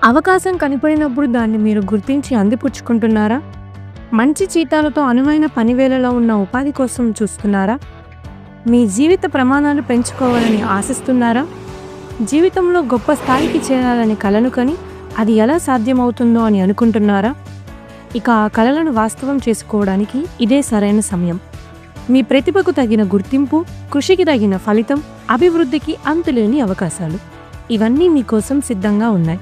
అవకాశం కనపడినప్పుడు దాన్ని మీరు గుర్తించి అందిపుచ్చుకుంటున్నారా? మంచి జీతాలతో అనువైన పనివేళలో ఉన్న ఉపాధి కోసం చూస్తున్నారా? మీ జీవిత ప్రమాణాలు పెంచుకోవాలని ఆశిస్తున్నారా? జీవితంలో గొప్ప స్థాయికి చేరాలని కలను కని అది ఎలా సాధ్యమవుతుందో అని అనుకుంటున్నారా? ఇక ఆ కలలను వాస్తవం చేసుకోవడానికి ఇదే సరైన సమయం. మీ ప్రతిభకు తగిన గుర్తింపు, కృషికి తగిన ఫలితం, అభివృద్ధికి అంతులేని అవకాశాలు ఇవన్నీ మీకోసం సిద్ధంగా ఉన్నాయి.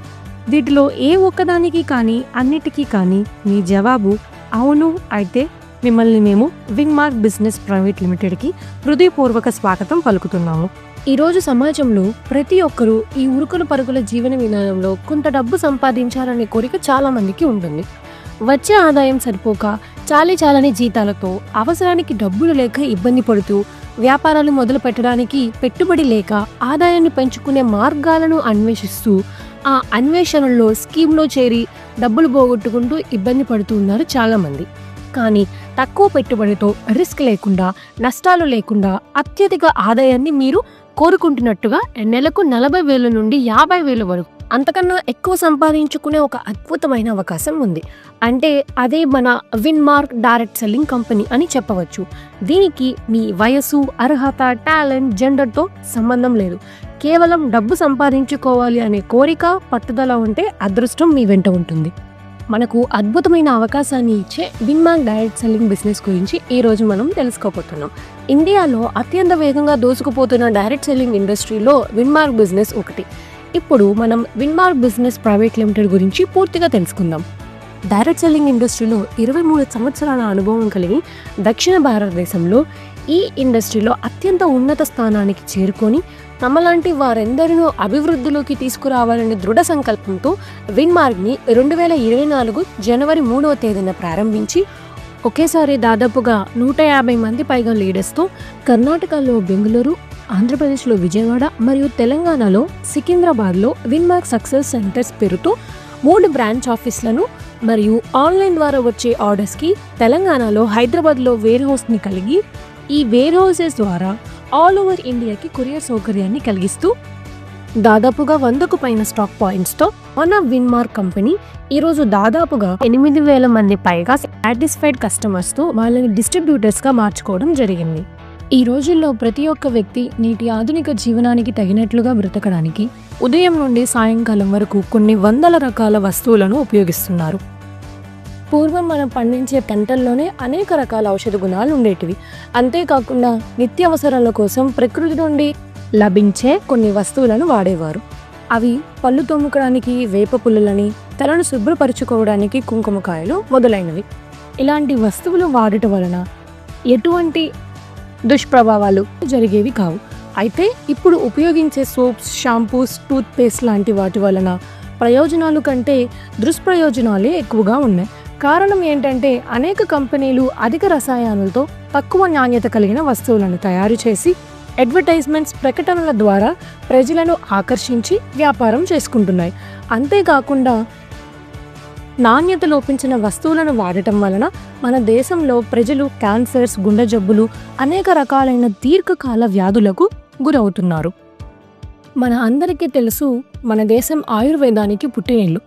వీటిలో ఏ ఒక్కదానికి కానీ అన్నిటికీ కానీ మీ జవాబు అవును అయితే మిమ్మల్ని మేము విన్మార్క్ బిజినెస్ ప్రైవేట్ లిమిటెడ్కి హృదయపూర్వక స్వాగతం పలుకుతున్నాము. ఈరోజు సమాజంలో ప్రతి ఒక్కరూ ఈ ఉరుకుల పరుగుల జీవన విధానంలో కొంత డబ్బు సంపాదించాలనే కోరిక చాలా మందికి ఉంటుంది. వచ్చే ఆదాయం సరిపోక చాలని జీతాలతో అవసరానికి డబ్బులు లేక ఇబ్బంది పడుతూ, వ్యాపారాలు మొదలు పెట్టడానికి పెట్టుబడి లేక ఆదాయాన్ని పెంచుకునే మార్గాలను అన్వేషిస్తూ, ఆ అన్వేషణలో స్కీమ్లో చేరి డబ్బులు పోగొట్టుకుంటూ ఇబ్బంది పడుతూ ఉన్నారు చాలామంది. కానీ తక్కువ పెట్టుబడితో రిస్క్ లేకుండా, నష్టాలు లేకుండా అత్యధిక ఆదాయాన్ని మీరు కోరుకుంటున్నట్టుగా నెలకు 40,000 నుండి 50,000 వరకు అంతకన్నా ఎక్కువ సంపాదించుకునే ఒక అద్భుతమైన అవకాశం ఉంది. అంటే అదే మన విన్మార్క్ డైరెక్ట్ సెల్లింగ్ కంపెనీ అని చెప్పవచ్చు. దీనికి మీ వయసు, అర్హత, టాలెంట్, జెండర్తో సంబంధం లేదు. కేవలం డబ్బు సంపాదించుకోవాలి అనే కోరిక, పట్టుదల ఉంటే అదృష్టం మీ వెంట ఉంటుంది. మనకు అద్భుతమైన అవకాశాన్ని ఇచ్చే విన్మార్క్ డైరెక్ట్ సెల్లింగ్ బిజినెస్ గురించి ఈరోజు మనం తెలుసుకోబోతున్నాం. ఇండియాలో అత్యంత వేగంగా దూసుకుపోతున్న డైరెక్ట్ సెల్లింగ్ ఇండస్ట్రీలో విన్మార్క్ బిజినెస్ ఒకటి. ఇప్పుడు మనం విన్మార్క్ బిజినెస్ ప్రైవేట్ లిమిటెడ్ గురించి పూర్తిగా తెలుసుకుందాం. డైరెక్ట్ సెల్లింగ్ ఇండస్ట్రీలో 23 సంవత్సరాల అనుభవం కలిగి దక్షిణ భారతదేశంలో ఈ ఇండస్ట్రీలో అత్యంత ఉన్నత స్థానానికి చేరుకొని తమలాంటి వారెందరినో అభివృద్ధిలోకి తీసుకురావాలనే దృఢ సంకల్పంతో విన్మార్క్ని 2024 జనవరి 3వ తేదీన ప్రారంభించి ఒకేసారి దాదాపుగా 150 మంది పైగా లీడర్స్తో కర్ణాటకలో బెంగళూరు, ఆంధ్రప్రదేశ్లో విజయవాడ మరియు తెలంగాణలో సికింద్రాబాద్లో విన్మార్క్ సక్సెస్ సెంటర్స్ పేరుతో 3 బ్రాంచ్ ఆఫీసులను మరియు ఆన్లైన్ ద్వారా వచ్చే ఆర్డర్స్కి తెలంగాణలో హైదరాబాద్లో వేర్ హౌస్ని కలిగి ఈ వేర్ హౌసెస్ ద్వారా ఆల్ ఓవర్ ఇండియాకి కొరియర్ సౌకర్యాన్ని కలిగిస్తూ దాదాపుగా 100కు పైన స్టాక్ పాయింట్స్తో మన విన్మార్క్ కంపెనీ ఈరోజు దాదాపుగా 8,000 మంది పైగా సాటిస్ఫైడ్ కస్టమర్స్తో వాళ్ళని డిస్ట్రిబ్యూటర్స్గా మార్చుకోవడం జరిగింది. ఈ రోజుల్లో ప్రతి ఒక్క వ్యక్తి నేటి ఆధునిక జీవనానికి తగినట్లుగా బ్రతకడానికి ఉదయం నుండి సాయంకాలం వరకు కొన్ని వందల రకాల వస్తువులను ఉపయోగిస్తున్నారు. పూర్వం మనం పండించే పంటల్లోనే అనేక రకాల ఔషధ గుణాలు ఉండేటివి. అంతేకాకుండా నిత్యావసరాల కోసం ప్రకృతి నుండి లభించే కొన్ని వస్తువులను వాడేవారు. అవి పళ్ళు తోముకోవడానికి వేప పుల్లలని, తలను శుభ్రపరచుకోవడానికి కుంకుమకాయలు మొదలైనవి. ఇలాంటి వస్తువులు వాడటం వలన ఎటువంటి దుష్ప్రభావాలు జరిగేవి కావు. అయితే ఇప్పుడు ఉపయోగించే సోప్స్, షాంపూస్, టూత్పేస్ట్ లాంటి వాటి వలన ప్రయోజనాలు కంటే దుష్ప్రయోజనాలే ఎక్కువగా ఉన్నాయి. కారణం ఏంటంటే అనేక కంపెనీలు అధిక రసాయనాలతో తక్కువ నాణ్యత కలిగిన వస్తువులను తయారు చేసి అడ్వర్టైజ్మెంట్స్, ప్రకటనల ద్వారా ప్రజలను ఆకర్షించి వ్యాపారం చేసుకుంటున్నాయి. అంతేకాకుండా నాణ్యత లోపించిన వస్తువులను వాడటం వలన మన దేశంలో ప్రజలు క్యాన్సర్స్, గుండె జబ్బులు, అనేక రకాలైన దీర్ఘకాల వ్యాధులకు గురవుతున్నారు. మన అందరికీ తెలుసు, మన దేశం ఆయుర్వేదానికి పుట్టినిల్లు.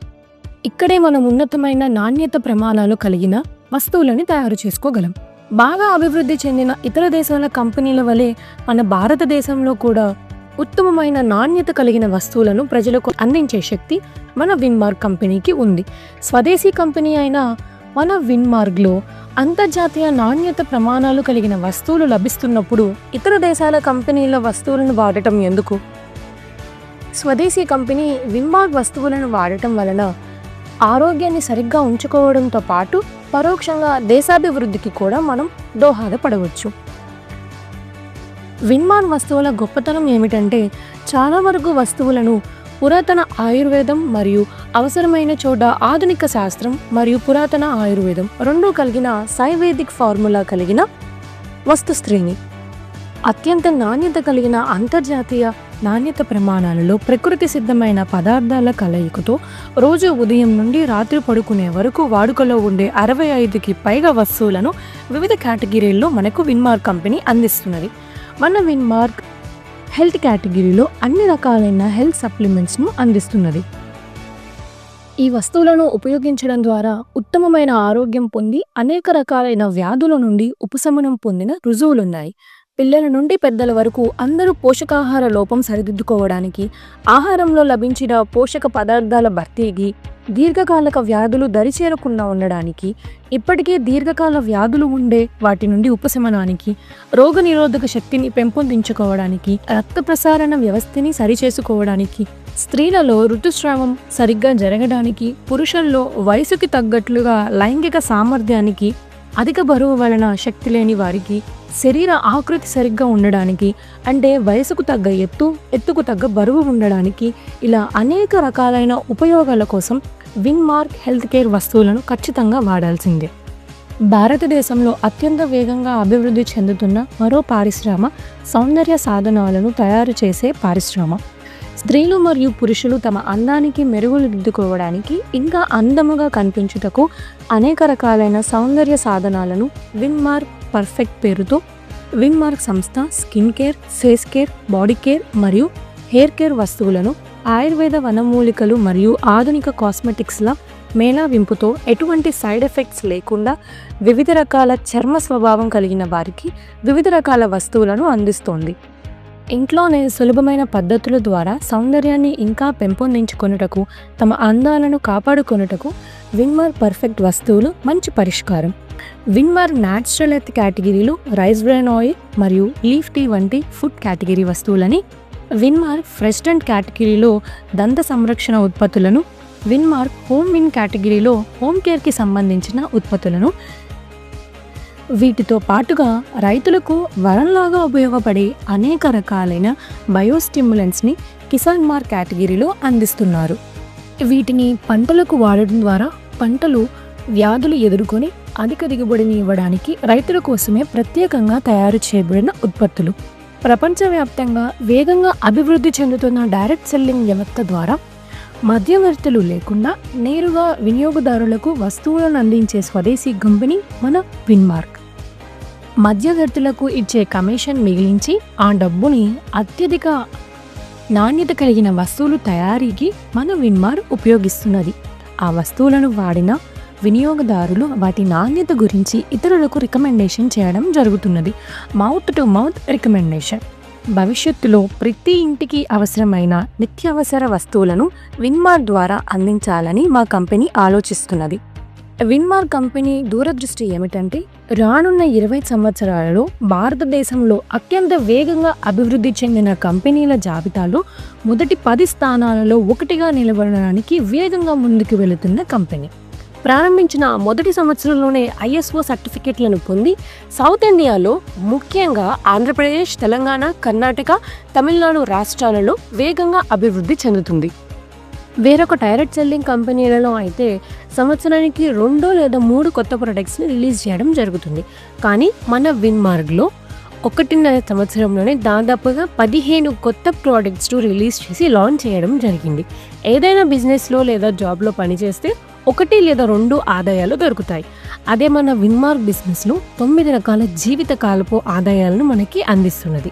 ఇక్కడే మనం ఉన్నతమైన నాణ్యత ప్రమాణాలు కలిగిన వస్తువులను తయారు చేసుకోగలం. బాగా అభివృద్ధి చెందిన ఇతర దేశాల కంపెనీల వలె మన భారతదేశంలో కూడా ఉత్తమమైన నాణ్యత కలిగిన వస్తువులను ప్రజలకు అందించే శక్తి మన విన్మార్క్ కంపెనీకి ఉంది. స్వదేశీ కంపెనీ అయిన మన విన్మార్క్లో అంతర్జాతీయ నాణ్యత ప్రమాణాలు కలిగిన వస్తువులు లభిస్తున్నప్పుడు ఇతర దేశాల కంపెనీల వస్తువులను వాడటం ఎందుకు? స్వదేశీ కంపెనీ విన్మార్క్ వస్తువులను వాడటం వలన ఆరోగ్యాన్ని సరిగ్గా ఉంచుకోవడంతో పాటు పరోక్షంగా దేశాభివృద్ధికి కూడా మనం దోహదపడవచ్చు. విన్మార్క్ వస్తువుల గొప్పతనం ఏమిటంటే చాలా వరకు వస్తువులను పురాతన ఆయుర్వేదం మరియు అవసరమైన చోట ఆధునిక శాస్త్రం మరియు పురాతన ఆయుర్వేదం రెండూ కలిగిన సైవేదిక్ ఫార్ములా కలిగిన వస్తుశ్రేణి. అత్యంత నాణ్యత కలిగిన అంతర్జాతీయ నాణ్యత ప్రమాణాలలో ప్రకృతి సిద్ధమైన పదార్థాల కలయికతో రోజు ఉదయం నుండి రాత్రి పడుకునే వరకు వాడుకలో ఉండే 65కి పైగా వస్తువులను వివిధ కేటగిరీల్లో మనకు విన్మార్క్ కంపెనీ అందిస్తున్నది. మన విన్మార్క్ హెల్త్ కేటగిరీలో అన్ని రకాలైన హెల్త్ సప్లిమెంట్స్ను అందిస్తున్నది. ఈ వస్తువులను ఉపయోగించడం ద్వారా ఉత్తమమైన ఆరోగ్యం పొంది అనేక రకాలైన వ్యాధుల నుండి ఉపశమనం పొందిన రుజువులున్నాయి. పిల్లల నుండి పెద్దల వరకు అందరూ పోషకాహార లోపం సరిదిద్దుకోవడానికి, ఆహారంలో లభించిన పోషక పదార్థాల భర్తీకి, దీర్ఘకాలిక వ్యాధులు దరిచేరకుండా ఉండడానికి, ఇప్పటికే దీర్ఘకాల వ్యాధులు ఉండే వాటి నుండి ఉపశమనానికి, రోగనిరోధక శక్తిని పెంపొందించుకోవడానికి, రక్త ప్రసారణ వ్యవస్థని సరిచేసుకోవడానికి, స్త్రీలలో ఋతుస్రావం సరిగ్గా జరగడానికి, పురుషుల్లో వయసుకి తగ్గట్లుగా లైంగిక సామర్థ్యానికి, అధిక బరువు వలన శక్తి లేని వారికి శరీర ఆకృతి సరిగ్గా ఉండడానికి, అంటే వయసుకు తగ్గ ఎత్తుకు తగ్గ బరువు ఉండడానికి, ఇలా అనేక రకాలైన ఉపయోగాల కోసం విన్మార్క్ హెల్త్ కేర్ వస్తువులను ఖచ్చితంగా వాడాల్సిందే. భారతదేశంలో అత్యంత వేగంగా అభివృద్ధి చెందుతున్న మరో పరిశ్రమ సౌందర్య సాధనాలను తయారు చేసే పరిశ్రమ. స్త్రీలు మరియు పురుషులు తమ అందానికి మెరుగులు దిద్దుకోవడానికి, ఇంకా అందముగా కనిపించుటకు అనేక రకాలైన సౌందర్య సాధనాలను విన్మార్క్ పర్ఫెక్ట్ పేరుతో విన్మార్క్ సంస్థ skin care, face care, body care మరియు హెయిర్ కేర్ వస్తువులను ఆయుర్వేద వనమూలికలు మరియు ఆధునిక కాస్మెటిక్స్ల మేళవింపుతో ఎటువంటి సైడ్ ఎఫెక్ట్స్ లేకుండా వివిధ రకాల చర్మ స్వభావం కలిగిన వారికి వివిధ రకాల వస్తువులను అందిస్తోంది. ఇంట్లోనే సులభమైన పద్ధతుల ద్వారా సౌందర్యాన్ని ఇంకా పెంపొందించుకొనుటకు, తమ అందాలను కాపాడుకొనుటకు విన్మార్క్ పర్ఫెక్ట్ వస్తువులు మంచి పరిష్కారం. విన్మార్క్ న్యాచురల్ ఎర్త్ కేటగిరీలు రైస్ బ్రాన్ ఆయిల్ మరియు లీఫ్ టీ వంటి ఫుడ్ కేటగిరీ వస్తువులని, విన్మార్క్ ఫ్రెష్నెంట్ కేటగిరీలో దంత సంరక్షణ ఉత్పత్తులను, విన్మార్క్ హోమ్ విన్ కేటగిరీలో హోమ్ కేర్కి సంబంధించిన ఉత్పత్తులను, వీటితో పాటుగా రైతులకు వరంలాగా ఉపయోగపడే అనేక రకాలైన బయోస్టిమ్యులెంట్స్ని కిసాన్ మార్క్ కేటగిరీలో అందిస్తున్నారు. వీటిని పంటలకు వాడడం ద్వారా పంటలు వ్యాధులు ఎదుర్కొని అధిక దిగుబడిని ఇవ్వడానికి రైతుల కోసమే ప్రత్యేకంగా తయారు చేయబడిన ఉత్పత్తులు. ప్రపంచవ్యాప్తంగా వేగంగా అభివృద్ధి చెందుతున్న డైరెక్ట్ సెల్లింగ్ వ్యవస్థ ద్వారా మధ్యవర్తులు లేకుండా నేరుగా వినియోగదారులకు వస్తువులను అందించే స్వదేశీ కంపెనీ మన విన్మార్క్. మధ్యవర్తులకు ఇచ్చే కమిషన్ మిగిలించి ఆ డబ్బుని అత్యధిక నాణ్యత కలిగిన వస్తువులు తయారీకి మన విన్మార్క్ ఉపయోగిస్తున్నది. ఆ వస్తువులను వాడిన వినియోగదారులు వాటి నాణ్యత గురించి ఇతరులకు రికమెండేషన్ చేయడం జరుగుతున్నది. Mouth to mouth recommendation. భవిష్యత్తులో ప్రతి ఇంటికి అవసరమైన నిత్యావసర వస్తువులను విన్మార్క్ ద్వారా అందించాలని మా కంపెనీ ఆలోచిస్తున్నది. విన్మార్క్ కంపెనీ దూరదృష్టి ఏమిటంటే, రానున్న 20 సంవత్సరాలలో భారతదేశంలో అత్యంత వేగంగా అభివృద్ధి చెందిన కంపెనీల జాబితాలో మొదటి 10 స్థానాలలో ఒకటిగా నిలబడడానికి వేగంగా ముందుకు వెళుతున్న కంపెనీ. ప్రారంభించిన మొదటి సంవత్సరంలోనే ISO సర్టిఫికెట్లను పొంది సౌత్ ఇండియాలో ముఖ్యంగా ఆంధ్రప్రదేశ్, తెలంగాణ, కర్ణాటక, తమిళనాడు రాష్ట్రాలలో వేగంగా అభివృద్ధి చెందుతుంది. వేరొక డైరెక్ట్ సెల్లింగ్ కంపెనీలలో అయితే సంవత్సరానికి 2 లేదా 3 కొత్త ప్రొడక్ట్స్ని రిలీజ్ చేయడం జరుగుతుంది. కానీ మన విన్మార్క్లో 1.5 సంవత్సరంలోనే దాదాపుగా 15 కొత్త ప్రోడక్ట్స్ రిలీజ్ చేసి లాంచ్ చేయడం జరిగింది. ఏదైనా బిజినెస్లో లేదా జాబ్లో పనిచేస్తే 1 లేదా 2 ఆదాయాలు దొరుకుతాయి. అదే మన విన్మార్క్ బిజినెస్లో 9 రకాల జీవితకాలపు ఆదాయాలను మనకి అందిస్తున్నది.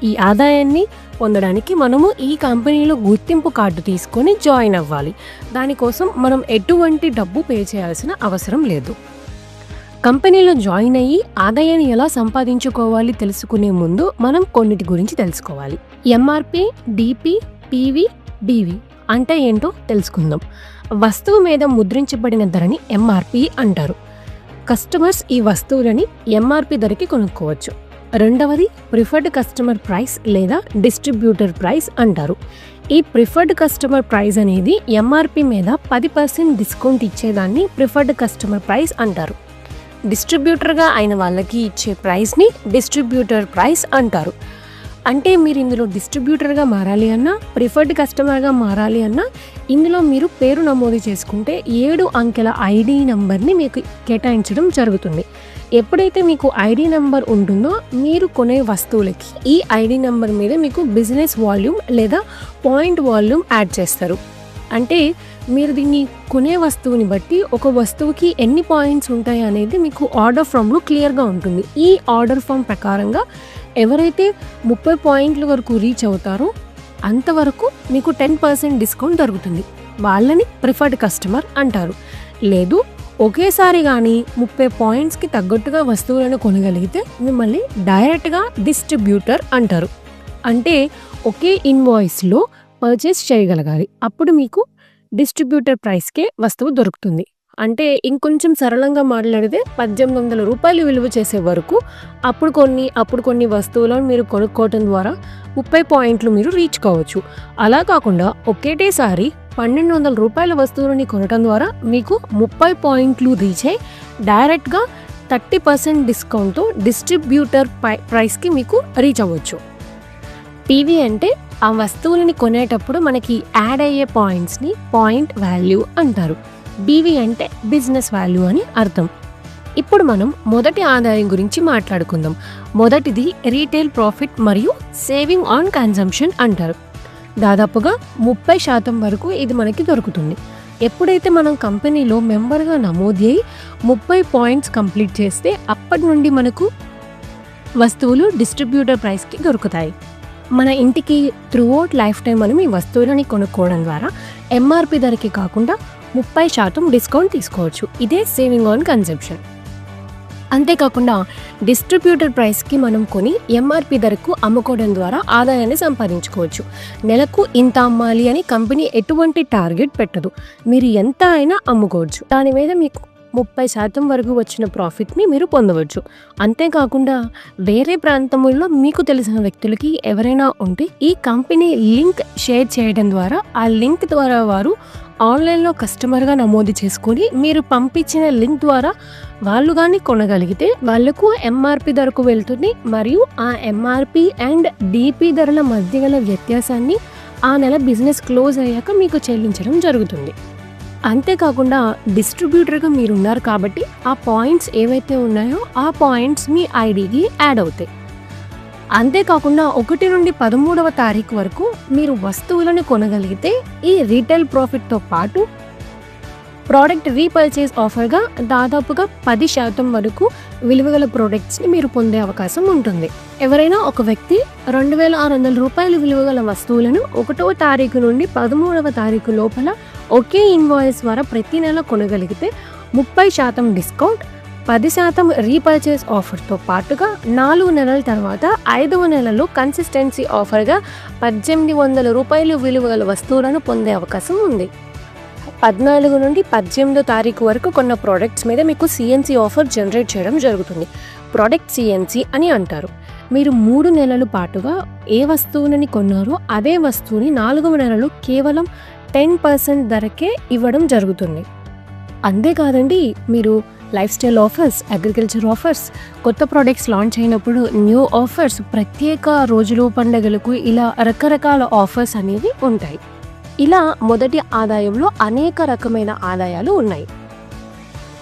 ఈ ఆదాయాన్ని పొందడానికి మనము ఈ కంపెనీలో గుర్తింపు కార్డు తీసుకొని జాయిన్ అవ్వాలి. దానికోసం మనం ఎటువంటి డబ్బు పే చేయాల్సిన అవసరం లేదు. కంపెనీలో జాయిన్ అయ్యి ఆదాయాన్ని ఎలా సంపాదించుకోవాలి తెలుసుకునే ముందు మనం కొన్నిటి గురించి తెలుసుకోవాలి. MRP, DP, PV, BV అంటే ఏంటో తెలుసుకుందాం. వస్తువు మీద ముద్రించబడిన ధరని MRP అంటారు. కస్టమర్స్ ఈ వస్తువులని MRP ధరకి కొనుక్కోవచ్చు. రెండవది ప్రిఫర్డ్ కస్టమర్ ప్రైస్ లేదా డిస్ట్రిబ్యూటర్ ప్రైస్ అంటారు. ఈ ప్రిఫర్డ్ కస్టమర్ ప్రైస్ అనేది MRP మీద 10% డిస్కౌంట్ ఇచ్చేదాన్ని ప్రిఫర్డ్ కస్టమర్ ప్రైస్ అంటారు. డిస్ట్రిబ్యూటర్గా అయిన వాళ్ళకి ఇచ్చే ప్రైస్ని డిస్ట్రిబ్యూటర్ ప్రైస్ అంటారు. అంటే మీరు ఇందులో డిస్ట్రిబ్యూటర్గా మారాలి అన్నా, ప్రిఫర్డ్ కస్టమర్గా మారాలి అన్నా ఇందులో మీరు పేరు నమోదు చేసుకుంటే 7 అంకెల ID నంబర్ని మీకు కేటాయించడం జరుగుతుంది. ఎప్పుడైతే మీకు ID నంబర్ ఉంటుందో మీరు కొనే వస్తువులకి ఈ ID నంబర్ మీద మీకు బిజినెస్ వాల్యూమ్ లేదా పాయింట్ వాల్యూమ్ యాడ్ చేస్తారు. అంటే మీరు దీన్ని కొనే వస్తువుని బట్టి ఒక వస్తువుకి ఎన్ని పాయింట్స్ ఉంటాయి అనేది మీకు ఆర్డర్ ఫామ్లో క్లియర్గా ఉంటుంది. ఈ ఆర్డర్ ఫామ్ ప్రకారంగా ఎవరైతే 30 పాయింట్ల వరకు రీచ్ అవుతారో అంతవరకు మీకు 10% డిస్కౌంట్ దొరుకుతుంది. వాళ్ళని ప్రిఫర్డ్ కస్టమర్ అంటారు. లేదు, ఒకేసారి కానీ 30 పాయింట్స్కి తగ్గట్టుగా వస్తువులను కొనగలిగితే మిమ్మల్ని డైరెక్ట్గా డిస్ట్రిబ్యూటర్ అంటారు. అంటే ఒకే ఇన్వాయిస్లో పర్చేస్ చేయగలగాలి. అప్పుడు మీకు డిస్ట్రిబ్యూటర్ ప్రైస్కే వస్తువు దొరుకుతుంది. అంటే ఇంకొంచెం సరళంగా మాట్లాడితే 1800 రూపాయలు విలువ చేసే వరకు అప్పుడు కొన్ని వస్తువులను మీరు కొనుక్కోవటం ద్వారా 30 పాయింట్లు మీరు రీచ్ కావచ్చు. అలా కాకుండా ఒకేటేసారి 1200 రూపాయల వస్తువులని కొనటం ద్వారా మీకు 30 పాయింట్లు రీచ్ అయ్యి డైరెక్ట్గా 30% డిస్కౌంట్తో డిస్ట్రిబ్యూటర్ ప్రైస్కి మీకు రీచ్ అవ్వచ్చు. పీవీ అంటే ఆ వస్తువులని కొనేటప్పుడు మనకి యాడ్ అయ్యే పాయింట్స్ని పాయింట్ వాల్యూ అంటారు. బీవీ అంటే బిజినెస్ వాల్యూ అని అర్థం. ఇప్పుడు మనం మొదటి ఆదాయం గురించి మాట్లాడుకుందాం. మొదటిది రీటైల్ ప్రాఫిట్ మరియు సేవింగ్ ఆన్ కన్జంప్షన్ అంటారు. దాదాపుగా 30% వరకు ఇది మనకి దొరుకుతుంది. ఎప్పుడైతే మనం కంపెనీలో మెంబర్గా నమోదు అయ్యి 30 పాయింట్స్ కంప్లీట్ చేస్తే అప్పటి నుండి మనకు వస్తువులు డిస్ట్రిబ్యూటర్ ప్రైస్కి దొరుకుతాయి. మన ఇంటికి త్రూఅవుట్ లైఫ్ టైం మనం ఈ వస్తువులని కొనుక్కోవడం ద్వారా ఎంఆర్పి ధరకి కాకుండా 30% డిస్కౌంట్ తీసుకోవచ్చు. ఇదే సేవింగ్ ఆన్ కన్జంప్షన్. అంతేకాకుండా డిస్ట్రిబ్యూటర్ ప్రైస్కి మనం కొని ఎంఆర్పి ధరకు అమ్ముకోవడం ద్వారా ఆదాయాన్ని సంపాదించుకోవచ్చు. నెలకు ఇంత అమ్మాలి అని కంపెనీ ఎటువంటి టార్గెట్ పెట్టదు. మీరు ఎంత అయినా అమ్ముకోవచ్చు. దాని మీద మీకు 30% వరకు వచ్చిన ప్రాఫిట్ని మీరు పొందవచ్చు. అంతేకాకుండా వేరే ప్రాంతంలో మీకు తెలిసిన వ్యక్తులకి ఎవరైనా ఉంటే ఈ కంపెనీ లింక్ షేర్ చేయడం ద్వారా ఆ లింక్ ద్వారా వారు ఆన్లైన్లో కస్టమర్గా నమోదు చేసుకొని మీరు పంపించిన లింక్ ద్వారా వాళ్ళు కానీ కొనగలిగితే వాళ్లకు ఎంఆర్పి ధరకు వెళ్తుంది. మరియు ఆ ఎంఆర్పి అండ్ డిపి ధరల మధ్య గల వ్యత్యాసాన్ని ఆ నెల బిజినెస్ క్లోజ్ అయ్యాక మీకు చెల్లించడం జరుగుతుంది. అంతేకాకుండా డిస్ట్రిబ్యూటర్గా మీరు ఉన్నారు కాబట్టి ఆ పాయింట్స్ ఏవైతే ఉన్నాయో ఆ పాయింట్స్ మీ ఐడికి యాడ్ అవుతాయి. అంతేకాకుండా 1 నుండి 13వ తారీఖు వరకు మీరు వస్తువులను కొనగలిగితే ఈ రీటైల్ ప్రాఫిట్తో పాటు ప్రోడక్ట్ రీపర్చేస్ ఆఫర్గా దాదాపుగా 10% వరకు విలువగల ప్రోడక్ట్స్ని మీరు పొందే అవకాశం ఉంటుంది. ఎవరైనా ఒక వ్యక్తి 2600 రూపాయలు విలువగల వస్తువులను 1వ తారీఖు నుండి 13వ తారీఖు లోపల ఒకే ఇన్వాయిస్ ద్వారా ప్రతి నెల కొనగలిగితే 30% డిస్కౌంట్, 10% రీపర్చేస్ ఆఫర్తో పాటుగా 4 నెలల తర్వాత 5వ నెలలో కన్సిస్టెన్సీ ఆఫర్గా 1800 రూపాయలు విలువగల వస్తువులను పొందే అవకాశం ఉంది. 14 నుండి 18వ తారీఖు వరకు కొన్న ప్రోడక్ట్స్ మీద మీకు సిఎన్సి ఆఫర్ జనరేట్ చేయడం జరుగుతుంది. ప్రోడక్ట్ సిఎన్సి అని అంటారు. మీరు 3 నెలల పాటుగా ఏ వస్తువులని కొన్నారో అదే వస్తువుని 4వ నెలలో కేవలం 10% ధరకే ఇవ్వడం జరుగుతుంది. అంతేకాదండి, మీరు life style offers, agriculture offers, కొత్త ప్రోడక్ట్స్ లాంచ్ అయినప్పుడు న్యూ ఆఫర్స్, ప్రత్యేక రోజులు, పండుగలకు ఇలా రకరకాల ఆఫర్స్ అనేవి ఉంటాయి. ఇలా మొదటి ఆదాయంలో అనేక రకమైన ఆదాయాలు ఉన్నాయి.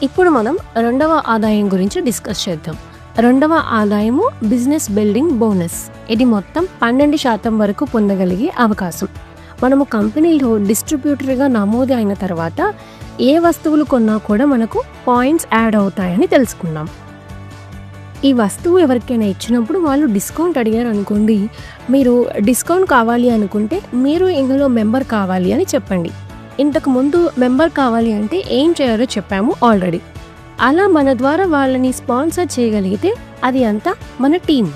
ఇప్పుడు మనం రెండవ ఆదాయం గురించి డిస్కస్ చేద్దాం. రెండవ ఆదాయము బిజినెస్ బిల్డింగ్ బోనస్. ఇది మొత్తం 12% వరకు పొందగలిగే అవకాశం. మనము కంపెనీలో డిస్ట్రిబ్యూటర్గా నమోదు అయిన తర్వాత ఏ వస్తువులు కొన్నా కూడా మనకు పాయింట్స్ యాడ్ అవుతాయని తెలుసుకున్నాం. ఈ వస్తువు ఎవరికైనా ఇచ్చినప్పుడు వాళ్ళు డిస్కౌంట్ అడిగారు అనుకోండి, మీరు డిస్కౌంట్ కావాలి అనుకుంటే మీరు ఇందులో మెంబర్ కావాలి అని చెప్పండి. ఇంతకు ముందు మెంబర్ కావాలి అంటే ఏం చేయాలో చెప్పాము ఆల్రెడీ. అలా మన ద్వారా వాళ్ళని స్పాన్సర్ చేయగలిగితే అది అంతా మన టీం.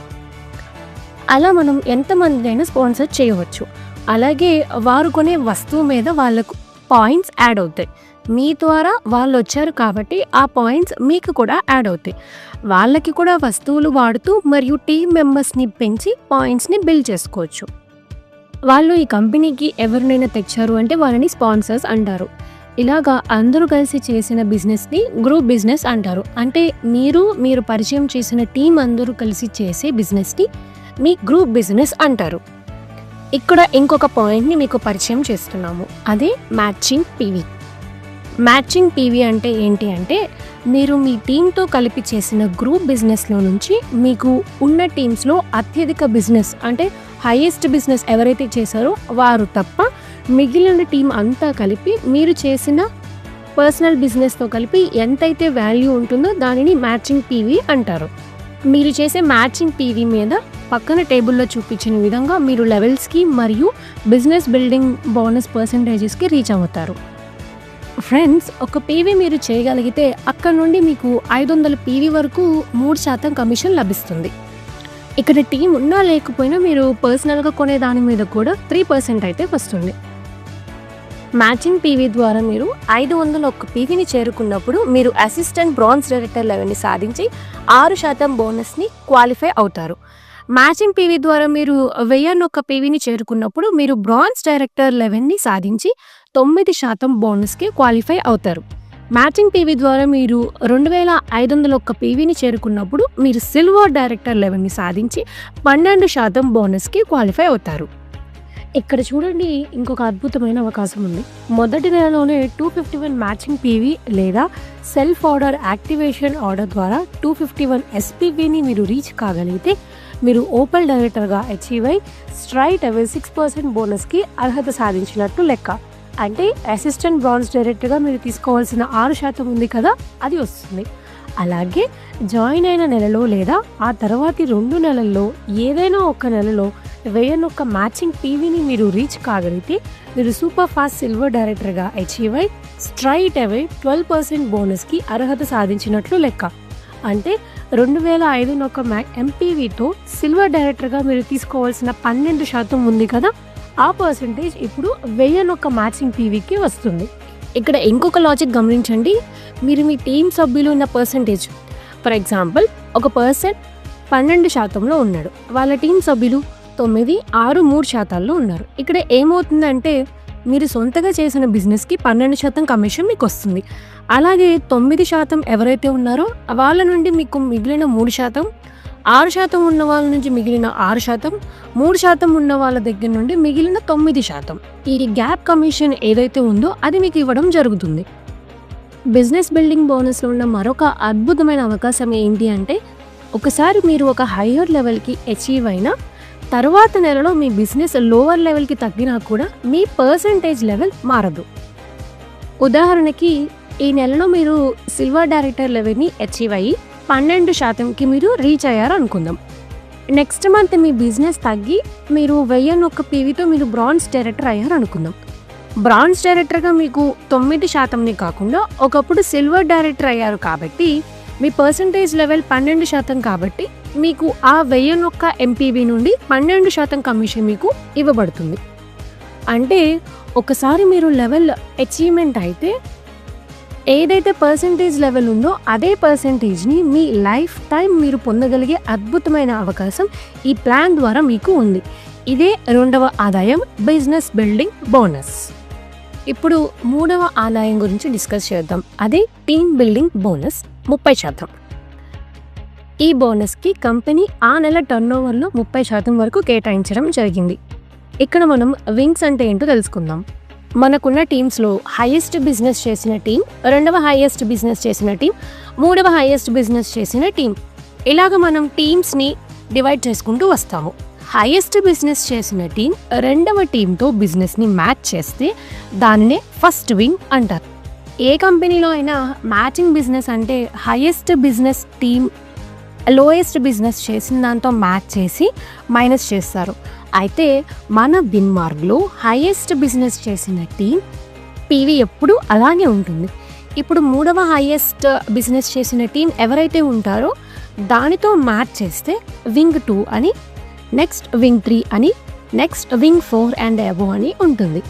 అలా మనం ఎంతమందినైనా స్పాన్సర్ చేయవచ్చు. అలాగే వారు కొనే వస్తువు మీద వాళ్ళకు పాయింట్స్ యాడ్ అవుతాయి. మీ ద్వారా వాళ్ళు వచ్చారు కాబట్టి ఆ పాయింట్స్ మీకు కూడా యాడ్ అవుతాయి. వాళ్ళకి కూడా వస్తువులు వాడుతూ మరియు టీం మెంబర్స్ని పెంచి పాయింట్స్ని బిల్డ్ చేసుకోవచ్చు. వాళ్ళు ఈ కంపెనీకి ఎవరినైనా తెచ్చారు అంటే వాళ్ళని స్పాన్సర్స్ అంటారు. ఇలాగా అందరూ కలిసి చేసిన బిజినెస్ని గ్రూప్ బిజినెస్ అంటారు. అంటే మీరు పరిచయం చేసిన టీం అందరూ కలిసి చేసే బిజినెస్ని మీ గ్రూప్ బిజినెస్ అంటారు. ఇక్కడ ఇంకొక పాయింట్ని మీకు పరిచయం చేస్తున్నాము, అదే మ్యాచింగ్ పీవీ. మ్యాచింగ్ పీవీ అంటే ఏంటి అంటే, మీరు మీ టీంతో కలిపి చేసిన గ్రూప్ బిజినెస్లో నుంచి మీకు ఉన్న టీమ్స్లో అత్యధిక బిజినెస్ అంటే హైయెస్ట్ బిజినెస్ ఎవరైతే చేశారో వారు తప్ప మిగిలిన టీం అంతా కలిపి మీరు చేసిన పర్సనల్ బిజినెస్తో కలిపి ఎంతైతే వాల్యూ ఉంటుందో దానిని మ్యాచింగ్ పీవీ అంటారు. మీరు చేసే మ్యాచింగ్ పీవీ మీద పక్కన టేబుల్లో చూపించిన విధంగా మీరు లెవెల్స్కి మరియు బిజినెస్ బిల్డింగ్ బోనస్ పర్సంటేజెస్కి రీచ్ అవుతారు. ఫ్రెండ్స్, ఒక పీవీ మీరు చేయగలిగితే అక్కడ నుండి మీకు 500 పీవీ వరకు 3% కమిషన్ లభిస్తుంది. ఇక్కడ టీం ఉన్నా లేకపోయినా మీరు పర్సనల్గా కొనే దాని మీద కూడా 3% అయితే వస్తుంది. మ్యాచింగ్ పీవీ ద్వారా మీరు 501 పీవీని చేరుకున్నప్పుడు మీరు అసిస్టెంట్ బ్రాంజ్ డైరెక్టర్ లెవెల్ని సాధించి 6% బోనస్ని క్వాలిఫై అవుతారు. మ్యాచింగ్ పీవీ ద్వారా మీరు 1001 పీవీని చేరుకున్నప్పుడు మీరు బ్రాంజ్ డైరెక్టర్ లెవెల్ని సాధించి 9% బోనస్కి క్వాలిఫై అవుతారు. మ్యాచింగ్ పీవీ ద్వారా మీరు 2501 పీవీని చేరుకున్నప్పుడు మీరు సిల్వర్ డైరెక్టర్ లెవెల్ని సాధించి 12% బోనస్కి క్వాలిఫై అవుతారు. ఇక్కడ చూడండి, ఇంకొక అద్భుతమైన అవకాశం ఉంది. మొదటి నెలలోనే 251 మ్యాచింగ్ పీవీ లేదా సెల్ఫ్ ఆర్డర్ యాక్టివేషన్ ఆర్డర్ ద్వారా 251 ఎస్పీవీని మీరు రీచ్ కాగలిగితే మీరు ఓపెన్ డైరెక్టర్గా అచీవ్ అయి స్ట్రైట్ అవే 6% బోనస్కి అర్హత సాధించినట్టు లెక్క. అంటే అసిస్టెంట్ బ్రాంజ్ డైరెక్టర్గా మీరు తీసుకోవాల్సిన 6% ఉంది కదా, అది వస్తుంది. అలాగే జాయిన్ అయిన నెలలో లేదా ఆ తర్వాతి 2 నెలల్లో ఏదైనా ఒక నెలలో 1001 మ్యాచింగ్ పీవీని మీరు రీచ్ కాగలిగితే మీరు సూపర్ ఫాస్ట్ సిల్వర్ డైరెక్టర్గా అచీవ్ అయి స్ట్రైట్ అవే 12% బోనస్కి అర్హత సాధించినట్లు లెక్క. అంటే 2501 ఎంపీవీతో సిల్వర్ డైరెక్టర్గా మీరు తీసుకోవాల్సిన 12% ఉంది కదా, ఆ పర్సంటేజ్ ఇప్పుడు 1001 మ్యాచింగ్ పీవీకి వస్తుంది. ఇక్కడ ఇంకొక లాజిక్ గమనించండి. మీరు మీ టీం సభ్యులు ఉన్న పర్సంటేజ్, ఫర్ ఎగ్జాంపుల్ ఒక పర్సన్ 12%లో ఉన్నాడు, వాళ్ళ టీం సభ్యులు 9, 6, 3% ఉన్నారు. ఇక్కడ ఏమవుతుందంటే మీరు సొంతగా చేసిన బిజినెస్కి 12% కమిషన్ మీకు వస్తుంది. అలాగే 9% ఎవరైతే ఉన్నారో వాళ్ళ నుండి మీకు మిగిలిన 3%, 6% ఉన్న వాళ్ళ నుంచి మిగిలిన 6%, 3% ఉన్న వాళ్ళ దగ్గర నుండి మిగిలిన 9%. ఈ గ్యాప్ కమిషన్ ఏదైతే ఉందో అది మీకు ఇవ్వడం జరుగుతుంది. బిజినెస్ బిల్డింగ్ బోనస్లో ఉన్న మరొక అద్భుతమైన అవకాశం ఏంటి అంటే, ఒకసారి మీరు ఒక హయ్యర్ లెవెల్కి అచీవ్ అయినా తర్వాత నెలలో మీ బిజినెస్ లోవర్ లెవెల్కి తగ్గినా కూడా మీ పర్సంటేజ్ లెవెల్ మారదు. ఉదాహరణకి ఈ నెలలో మీరు సిల్వర్ డైరెక్టర్ లెవెల్ని అచీవ్ అయ్యి 12%కి మీరు రీచ్ అయ్యారు అనుకుందాం. నెక్స్ట్ మంత్ మీ బిజినెస్ తగ్గి మీరు 1001 పీవీతో మీరు బ్రాంజ్ డైరెక్టర్ అయ్యారు అనుకుందాం. బ్రాంజ్ డైరెక్టర్గా మీకు 9%ని కాకుండా ఒకప్పుడు సిల్వర్ డైరెక్టర్ అయ్యారు కాబట్టి మీ పర్సంటేజ్ లెవెల్ 12% కాబట్టి మీకు ఆ 1001 ఎంపీవీ నుండి 12% కమిషన్ మీకు ఇవ్వబడుతుంది. అంటే ఒకసారి మీరు లెవెల్ అచీవ్మెంట్ అయితే ఏదైతే పర్సంటేజ్ లెవెల్ ఉందో అదే పర్సంటేజ్ని మీ లైఫ్ టైం మీరు పొందగలిగే అద్భుతమైన అవకాశం ఈ ప్లాన్ ద్వారా మీకు ఉంది. ఇదే 2వ ఆదాయం, బిజినెస్ బిల్డింగ్ బోనస్. ఇప్పుడు 3వ ఆదాయం గురించి డిస్కస్ చేద్దాం. అదే టీమ్ బిల్డింగ్ బోనస్ 30%. ఈ బోనస్కి కంపెనీ ఆ నెల టర్నోవర్లో 30% వరకు కేటాయించడం జరిగింది. ఇక్కడ మనం వింగ్స్ అంటే ఏంటో తెలుసుకుందాం. మనకున్న టీమ్స్లో హైయెస్ట్ బిజినెస్ చేసిన టీం, 2వ హైయెస్ట్ బిజినెస్ చేసిన టీం, 3వ హైయెస్ట్ బిజినెస్ చేసిన టీం, ఇలాగ మనం టీమ్స్ని డివైడ్ చేసుకుంటూ వస్తాము. హైయెస్ట్ బిజినెస్ చేసిన టీం 2వ టీంతో బిజినెస్ని మ్యాచ్ చేస్తే దానినే ఫస్ట్ వింగ్ అంటారు. ఏ కంపెనీలో అయినా మ్యాచింగ్ బిజినెస్ అంటే highest business team lowest business చేసిన దాంతో మ్యాచ్ చేసి మైనస్ చేస్తారు. అయితే మన బిన్మార్గ్లో హైయెస్ట్ బిజినెస్ చేసిన టీం పీవీ ఎప్పుడు అలాగే ఉంటుంది. ఇప్పుడు 3వ హైయెస్ట్ బిజినెస్ చేసిన టీం ఎవరైతే ఉంటారో దానితో మ్యాచ్ చేస్తే వింగ్ 2 అని, నెక్స్ట్ వింగ్ 3 అని, నెక్స్ట్ వింగ్ 4 అండ్ అబోవ్ అని ఉంటుంది.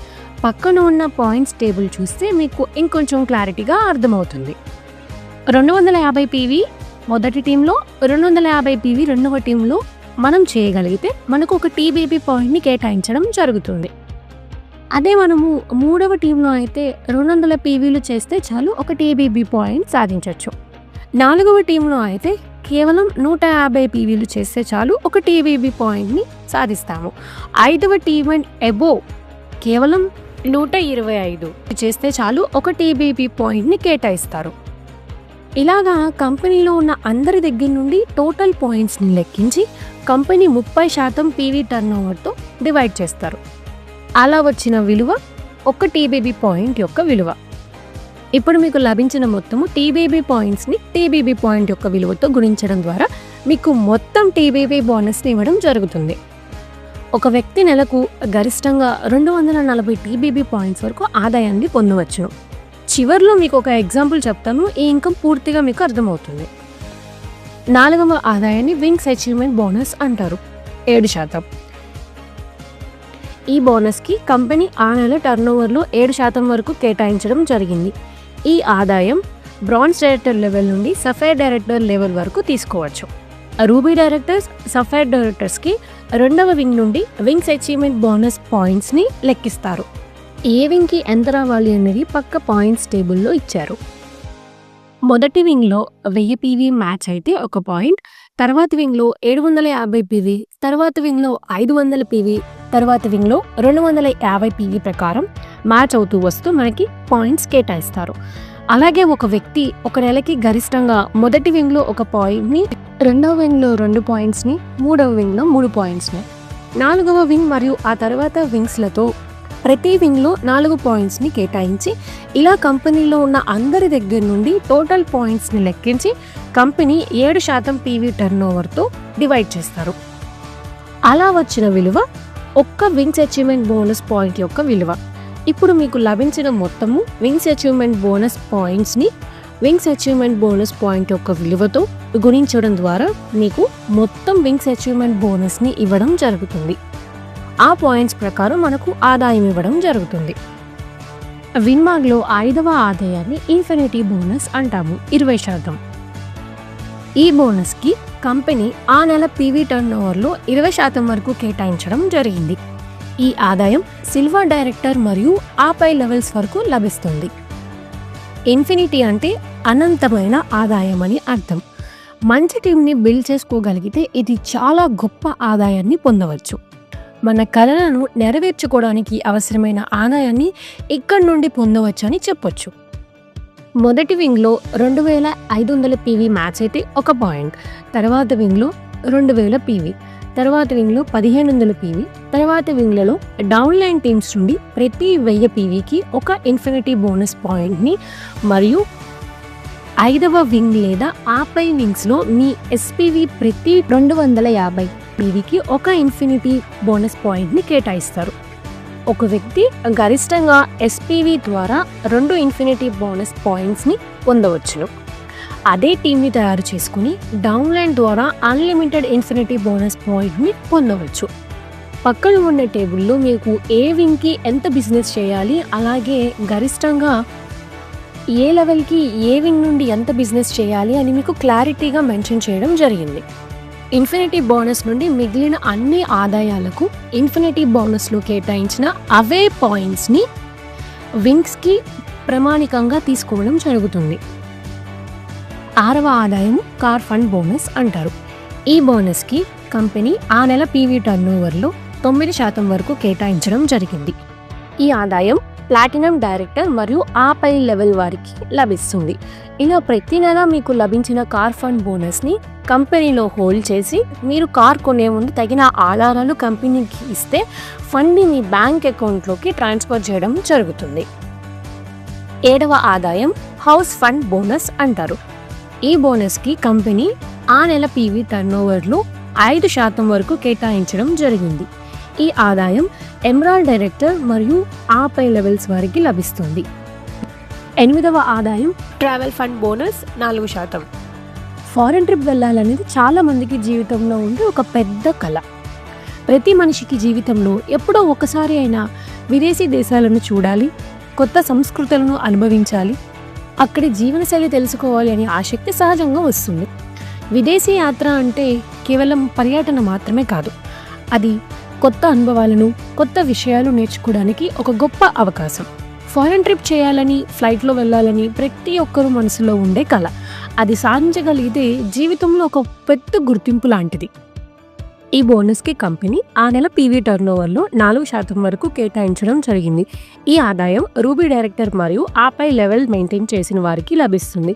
పక్కన ఉన్న పాయింట్స్ టేబుల్ చూస్తే మీకు ఇంకొంచెం క్లారిటీగా అర్థమవుతుంది. 250 పీవీ మొదటి టీంలో, 250 పీవీ 2వ టీంలో మనం చేయగలిగితే మనకు ఒక టీబీబీ పాయింట్ని కేటాయించడం జరుగుతుంది. అదే మనము 3వ టీంలో అయితే 200 పీవీలు చేస్తే చాలు ఒక టీబీబీ పాయింట్ సాధించవచ్చు. 4వ టీంలో అయితే కేవలం 150 పీవీలు చేస్తే చాలు ఒక టీబీబీ పాయింట్ని సాధిస్తాము. 5వ టీం అండ్ అబోవ్ కేవలం 125 చేస్తే చాలు ఒక టీబీబీ పాయింట్ని కేటాయిస్తారు. ఇలాగా కంపెనీలో ఉన్న అందరి దగ్గర నుండి టోటల్ పాయింట్స్ని లెక్కించి కంపెనీ 30% పీవీ టర్నోవర్తో డివైడ్ చేస్తారు. అలా వచ్చిన విలువ ఒక టీబీబీ పాయింట్ యొక్క విలువ. ఇప్పుడు మీకు లభించిన మొత్తము టీబీబీ పాయింట్స్ని టీబీబీ పాయింట్ యొక్క విలువతో గుణించడం ద్వారా మీకు మొత్తం టీబీబీ బోనస్ని ఇవ్వడం జరుగుతుంది. ఒక వ్యక్తి నెలకు గరిష్టంగా 240 టీబీబీ పాయింట్స్ వరకు ఆదాయాన్ని పొందవచ్చు. చివర్లో మీకు ఒక ఎగ్జాంపుల్ చెప్తాను, ఈ ఇన్కమ్ పూర్తిగా మీకు అర్థమవుతుంది. 4వ ఆదాయాన్ని వింగ్స్ అచీవ్మెంట్ బోనస్ అంటారు, 7%. ఈ బోనస్కి కంపెనీ ఆ నెల టర్నోవర్లో 7% వరకు కేటాయించడం జరిగింది. ఈ ఆదాయం బ్రాంజ్ డైరెక్టర్ లెవెల్ నుండి సఫైర్ డైరెక్టర్ లెవెల్ వరకు తీసుకోవచ్చు. రూబీ డైరెక్టర్స్, సఫైర్ డైరెక్టర్స్కి 2వ వింగ్ నుండి వింగ్స్ అచీవ్మెంట్ బోనస్ పాయింట్స్ని లెక్కిస్తారు. ఏ వింగ్కి ఎంత రావాలి అనేది పక్క పాయింట్స్ టేబుల్లో ఇచ్చారు. మొదటి వింగ్లో 1000 పీవీ మ్యాచ్ అయితే 1 పాయింట్, తర్వాత వింగ్లో 750 పీవీ, తర్వాత వింగ్లో 500 పీవీ, తర్వాత వింగ్లో 250 పీవీ ప్రకారం మ్యాచ్ అవుతూ వస్తూ మనకి పాయింట్స్ కేటాయిస్తారు. అలాగే ఒక వ్యక్తి ఒక నెలకి గరిష్టంగా మొదటి వింగ్లో 1 పాయింట్ని, 2వ వింగ్లో 2 పాయింట్స్ని, 3వ వింగ్లో 3 పాయింట్స్ని, 4వ వింగ్ మరియు ఆ తర్వాత వింగ్స్లతో ప్రతి వింగ్లో 4 పాయింట్స్ని కేటాయించి ఇలా కంపెనీలో ఉన్న అందరి దగ్గర నుండి టోటల్ పాయింట్స్ని లెక్కించి కంపెనీ 7% పీవీ టర్నోవర్తో డివైడ్ చేస్తారు. అలా వచ్చిన విలువ ఒక్క వింగ్స్ అచీవ్మెంట్ బోనస్ పాయింట్ యొక్క విలువ. ఇప్పుడు మీకు లభించిన మొత్తము వింగ్స్ అచీవ్మెంట్ బోనస్ పాయింట్స్ని వింగ్స్ అచీవ్మెంట్ బోనస్ పాయింట్ యొక్క విలువతో గుణించడం ద్వారా మీకు మొత్తం వింగ్స్ అచీవ్మెంట్ బోనస్ని ఇవ్వడం జరుగుతుంది. ఆ పాయింట్స్ ప్రకారం మనకు ఆదాయం ఇవ్వడం జరుగుతుంది. విన్మాగ్లో 5వ ఆదాయాన్ని ఇన్ఫినిటీ బోనస్ అంటాము, 20%. ఈ బోనస్కి కంపెనీ ఆ నెల పీవీ టర్నోవర్లో 20% వరకు కేటాయించడం జరిగింది. ఈ ఆదాయం సిల్వర్ డైరెక్టర్ మరియు ఆపై లెవెల్స్ వరకు లభిస్తుంది. ఇన్ఫినిటీ అంటే అనంతమైన ఆదాయం అని అర్థం. మంచి టీంని బిల్డ్ చేసుకోగలిగితే ఇది చాలా గొప్ప ఆదాయాన్ని పొందవచ్చు. మన కలలను నెరవేర్చుకోవడానికి అవసరమైన ఆదాయాన్ని ఇక్కడి నుండి పొందవచ్చు అని చెప్పొచ్చు. మొదటి వింగ్లో 2500 పీవీ మ్యాచ్ అయితే 1 పాయింట్, తర్వాత వింగ్లో 2000 పీవీ, తర్వాత వింగ్లో 1500 పీవీ, తర్వాత వింగ్లలో డౌన్లైన్ టీమ్స్ నుండి ప్రతి 1000 పీవీకి 1 ఇన్ఫినిటీ బోనస్ పాయింట్ని మరియు 5వ వింగ్ లేదా ఆపై వింగ్స్లో మీ ఎస్పీవీ ప్రతి 250 పీవీకి 1 ఇన్ఫినిటీ బోనస్ పాయింట్ని కేటాయిస్తారు. ఒక వ్యక్తి గరిష్టంగా ఎస్పీవీ ద్వారా 2 ఇన్ఫినిటీ బోనస్ పాయింట్స్ని పొందవచ్చును. అదే టీంని తయారు చేసుకుని డౌన్లైన్ ద్వారా అన్లిమిటెడ్ ఇన్ఫినిటీ బోనస్ పాయింట్ని పొందవచ్చు. పక్కన ఉన్న టేబుల్లో మీకు ఏ వింగ్కి ఎంత బిజినెస్ చేయాలి, అలాగే గరిష్టంగా ఏ లెవెల్కి ఏ వింగ్ నుండి ఎంత బిజినెస్ చేయాలి అని మీకు క్లారిటీగా మెన్షన్ చేయడం జరిగింది. ఇన్ఫినిటీ బోనస్ నుండి మిగిలిన అన్ని ఆదాయాలకు ఇన్ఫినిటీ బోనస్లో కేటాయించిన అవే పాయింట్స్ని వింగ్స్కి ప్రామాణికంగా తీసుకోవడం జరుగుతుంది. 6వ ఆదాయం కార్ ఫండ్ బోనస్ అంటారు. ఈ బోనస్కి కంపెనీ ఆ నెల పీవీ టర్నోవర్లో 9% వరకు కేటాయించడం జరిగింది. ఈ ఆదాయం ప్లాటినం డైరెక్టర్ మరియు ఆపై లెవెల్ వారికి లభిస్తుంది. ఇలా ప్రతి నెల మీకు లభించిన కార్ ఫండ్ బోనస్ని కంపెనీలో హోల్డ్ చేసి మీరు కార్ కొనే ముందు తగిన ఆధారాలు కంపెనీకి ఇస్తే ఫండ్ని మీ బ్యాంక్ అకౌంట్లోకి ట్రాన్స్ఫర్ చేయడం జరుగుతుంది. 7వ ఆదాయం హౌస్ ఫండ్ బోనస్ అంటారు. ఈ బోనస్కి కంపెనీ ఆ నెల పీవీ టర్నోవర్లో 5% వరకు కేటాయించడం జరిగింది. ఈ ఆదాయం ఎమరాల్డ్ డైరెక్టర్ మరియు ఆపై లెవెల్స్ వారికి లభిస్తుంది. 8వ ఆదాయం travel fund bonus 4%. Foreign trip వెళ్ళాలనేది చాలా మందికి జీవితంలో ఉండే ఒక పెద్ద కళ. ప్రతి మనిషికి జీవితంలో ఎప్పుడో ఒకసారి అయినా విదేశీ దేశాలను చూడాలి, కొత్త సంస్కృతులను అనుభవించాలి, అక్కడి జీవనశైలి తెలుసుకోవాలి అనే ఆసక్తి సహజంగా వస్తుంది. విదేశీ యాత్ర అంటే కేవలం పర్యటన మాత్రమే కాదు, అది కొత్త అనుభవాలను, కొత్త విషయాలు నేర్చుకోవడానికి ఒక గొప్ప అవకాశం. ఫారెన్ ట్రిప్ చేయాలని, ఫ్లైట్లో వెళ్ళాలని ప్రతి ఒక్కరూ మనసులో ఉండే కళ. అది సాధించగలిగితే జీవితంలో ఒక పెద్ద గుర్తింపు లాంటిది. ఈ బోనస్కి కంపెనీ ఆ నెల పీవీ టర్నోవర్లో 4% వరకు కేటాయించడం జరిగింది. ఈ ఆదాయం రూబీ డైరెక్టర్ మరియు ఆపై లెవెల్ మెయింటైన్ చేసిన వారికి లభిస్తుంది.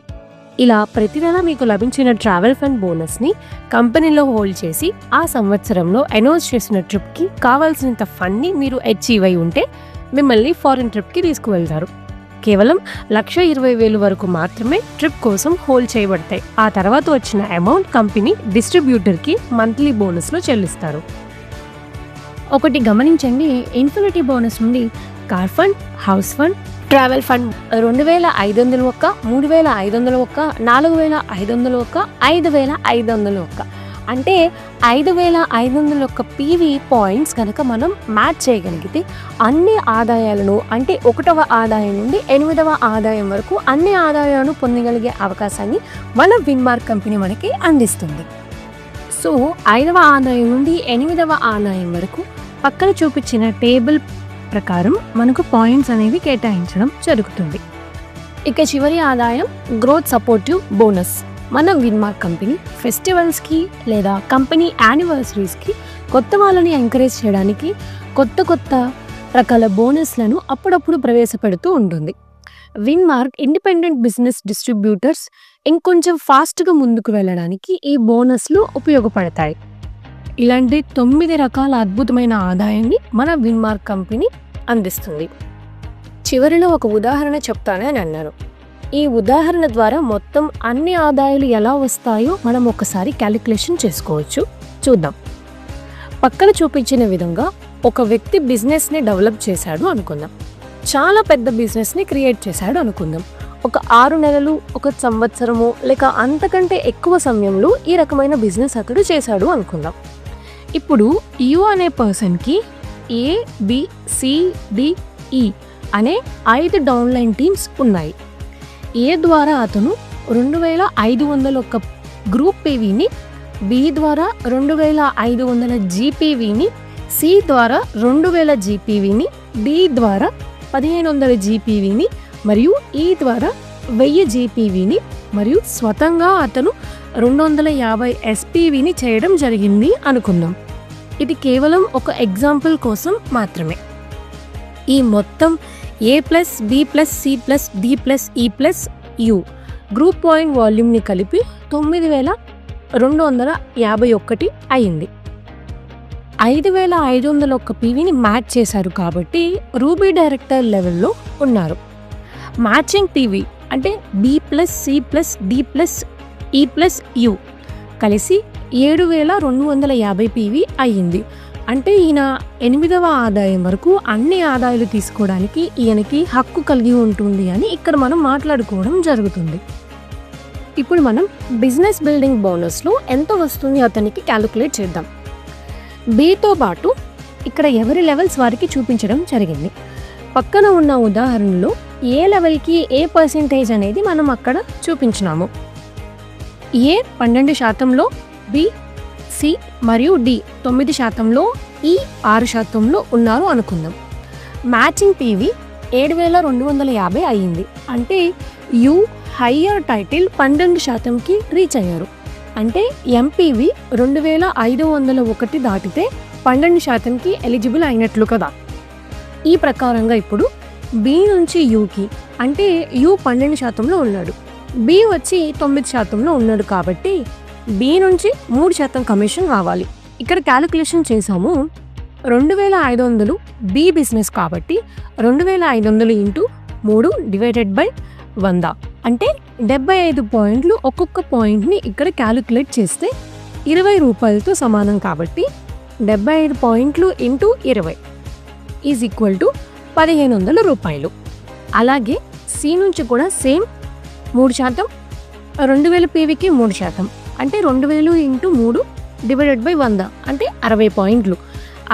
ఇలా ప్రతి నెల మీకు లభించిన ట్రావెల్ ఫండ్ బోనస్ని కంపెనీలో హోల్డ్ చేసి ఆ సంవత్సరంలో అనౌన్స్ చేసిన ట్రిప్కి కావాల్సినంత ఫండ్ని మీరు అచీవ్ అయి ఉంటే మిమ్మల్ని ఫారెన్ ట్రిప్కి తీసుకువెళ్తారు. కేవలం 1,20,000 వరకు మాత్రమే ట్రిప్ కోసం హోల్డ్ చేయబడతాయి. ఆ తర్వాత వచ్చిన అమౌంట్ కంపెనీ డిస్ట్రిబ్యూటర్కి మంత్లీ బోనస్లో చెల్లిస్తారు. ఒకటి గమనించండి, ఇన్ఫినిటీ బోనస్ నుండి car fund, house fund, travel fund 2,500 ఒక్క, 3,500 ఒక్క, 4,500 ఒక్క, 5,500 ఒక్క, అంటే 5,500 ఒక్క పీవీ పాయింట్స్ కనుక మనం మ్యాచ్ చేయగలిగితే అన్ని ఆదాయాలను, అంటే 1వ ఆదాయం నుండి 8వ ఆదాయం వరకు అన్ని ఆదాయాలను పొందగలిగే అవకాశాన్ని మన విన్మార్క్ కంపెనీ మనకి అందిస్తుంది. సో 5వ ఆదాయం నుండి 8వ ఆదాయం వరకు పక్కన చూపించిన టేబుల్ ప్రకారం మనకు పాయింట్స్ అనేవి కేటాయించడం జరుగుతుంది. ఇక చివరి ఆదాయం గ్రోత్ సపోర్టివ్ బోనస్. మన విన్మార్క్ కంపెనీ ఫెస్టివల్స్కి లేదా కంపెనీ యానివర్సరీస్కి కొత్త వాళ్ళని ఎంకరేజ్ చేయడానికి కొత్త రకాల బోనస్లను అప్పుడప్పుడు ప్రవేశపెడుతూ ఉంటుంది. విన్మార్క్ ఇండిపెండెంట్ బిజినెస్ డిస్ట్రిబ్యూటర్స్ ఇంకొంచెం ఫాస్ట్గా ముందుకు వెళ్ళడానికి ఈ బోనస్లు ఉపయోగపడతాయి. ఇలాంటి 9 రకాల అద్భుతమైన ఆదాయాన్ని మన విన్మార్క్ కంపెనీ అందిస్తుంది. చివరిలో ఒక ఉదాహరణ చెప్తానని అన్నారు. ఈ ఉదాహరణ ద్వారా మొత్తం అన్ని ఆదాయాలు ఎలా వస్తాయో మనం ఒకసారి క్యాలిక్యులేషన్ చేసుకోవచ్చు. చూద్దాం. పక్కన చూపించిన విధంగా ఒక వ్యక్తి బిజినెస్ని డెవలప్ చేశాడు అనుకుందాం. చాలా పెద్ద బిజినెస్ని క్రియేట్ చేశాడు అనుకుందాం. ఒక 6 నెలలు, 1 సంవత్సరము లేక అంతకంటే ఎక్కువ సమయంలో ఈ రకమైన బిజినెస్ అతడు చేశాడు అనుకుందాం. ఇప్పుడు యు అనే పర్సన్కి ABCDE అనే 5 డౌన్లైన్ టీమ్స్ ఉన్నాయి. ఏ ద్వారా అతను 2,500 ఒక్క గ్రూప్ పీవీని, బి ద్వారా 2,500 జీపీవీని, సి ద్వారా 2,000 జీపీవీని, డి ద్వారా 1,500 జీపీవీని మరియు ఈ ద్వారా 1,000 జీపీవీని మరియు స్వతంగా అతను 250 ఎస్పీవీని చేయడం జరిగింది అనుకుందాం. ఇది కేవలం ఒక ఎగ్జాంపుల్ కోసం మాత్రమే. ఈ మొత్తం A+B+C+D+E+U గ్రూప్ పాయింట్ వాల్యూమ్ని కలిపి 9,251 అయింది. 5,500 ఒక్క పీవీని మ్యాచ్ చేశారు కాబట్టి రూబీ డైరెక్టర్ లెవెల్లో ఉన్నారు. మ్యాచింగ్ పీవీ అంటే B+C+D+E+U కలిసి 7,250 పీవీ అయ్యింది. అంటే ఈయన 8వ ఆదాయం వరకు అన్ని ఆదాయాలు తీసుకోవడానికి ఈయనకి హక్కు కలిగి ఉంటుంది అని ఇక్కడ మనం మాట్లాడుకోవడం జరుగుతుంది. ఇప్పుడు మనం బిజినెస్ బిల్డింగ్ బోనస్లో ఎంత వస్తుంది అతనికి క్యాలిక్యులేట్ చేద్దాం. బీతో పాటు ఇక్కడ ఎవరి లెవెల్స్ వారికి చూపించడం జరిగింది. పక్కన ఉన్న ఉదాహరణలో ఏ లెవెల్కి ఏ పర్సెంటేజ్ అనేది మనం అక్కడ చూపించినాము. ఏ 12%లో, బి, సి మరియు డి 9%లో, ఈ 6%లో ఉన్నారు అనుకుందాం. మ్యాచింగ్ పీవీ 7,250 అయ్యింది. అంటే యు హయ్యర్ టైటిల్ 12%కి రీచ్ అయ్యారు. అంటే ఎంపీవీ 2,501 దాటితే 12%కి ఎలిజిబుల్ అయినట్లు కదా. ఈ ప్రకారంగా ఇప్పుడు బి నుంచి యూకి, అంటే యు 12%లో ఉన్నాడు, బి వచ్చి 9%లో ఉన్నాడు కాబట్టి బి నుంచి 3% కమిషన్ రావాలి. ఇక్కడ క్యాలిక్యులేషన్ చేసాము. 2,500 బి బిజినెస్ కాబట్టి 2,500 ఇంటూ 3 డివైడెడ్ బై 100 అంటే 75 పాయింట్లు. ఒక్కొక్క పాయింట్ని ఇక్కడ క్యాలిక్యులేట్ చేస్తే 20 రూపాయలతో సమానం కాబట్టి 75 పాయింట్లు ఇంటూ 20 ఈజ్ ఈక్వల్ టు 1,500 రూపాయలు. అలాగే సి నుంచి కూడా సేమ్ 3%, 2,000 పీవీకి 3% అంటే 2,000 ఇంటూ 3 డివైడెడ్ బై 100 అంటే 60 పాయింట్లు.